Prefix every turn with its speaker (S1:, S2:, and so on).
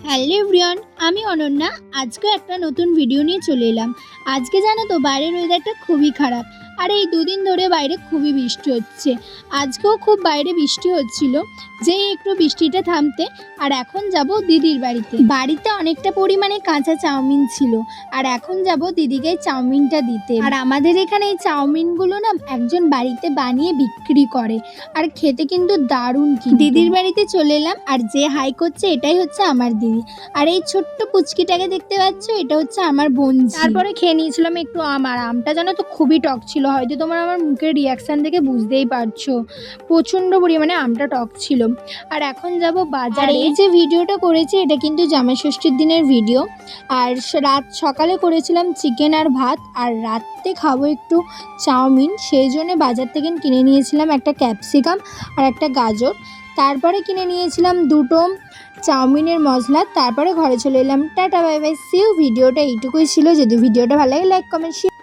S1: Hello everyone, আমি অনন্যা। আজকে একটা নতুন ভিডিও নিয়ে চলে এলাম। আজকে জানো তো বাইরের ওয়েদারটা খুবই খারাপ, আর এই দুদিন ধরে বাইরে খুবই বৃষ্টি হচ্ছে। আজকেও খুব বাইরে বৃষ্টি হচ্ছিল, যেই একটু বৃষ্টিটা থামতে আর এখন যাব দিদির বাড়িতে অনেকটা পরিমাণে কাঁচা চাউমিন ছিল, আর এখন যাব দিদিকে চাউমিনটা দিতে। আর আমাদের এখানে এই চাউমিনগুলো না একজন বাড়িতে বানিয়ে বিক্রি করে, আর খেতে কিন্তু দারুণ। দিদির বাড়িতে চলে এলাম, আর যে হাই করছে এটাই হচ্ছে আমার দিদি। আর এই ছোট্ট পুচকিটাকে দেখতে পাচ্ছ, এটা হচ্ছে আমার বোন। তারপরে খেয়ে নিয়েছিলাম একটু আম, আর আমটা জানো তো খুবই টক ছিল। হয়তো তোমরা আমার মুখের রিয়াকশান দেখে বুঝতেই পারছো, প্রচণ্ড পরিমাণে আমটা টক ছিল। আর এখন যাব বাজারে। এই যে ভিডিওটা করেছি এটা কিন্তু জামাই ষষ্ঠীর দিনের ভিডিও। আর সকালে করেছিলাম চিকেন আর ভাত, আর রাতে খাবো একটু চাউমিন। সেই জন্য বাজার থেকে কিনে নিয়েছিলাম একটা ক্যাপসিকাম আর একটা গাজর। তারপরে কিনে নিয়েছিলাম দুটো চাউমিনের মশলা। তারপরে ঘরে চলে এলাম। Tata bye bye, see you. ভিডিওটা এইটুকুই ছিল। যদি ভিডিওটা ভালো লাগে লাইক কমেন্ট শেয়ার।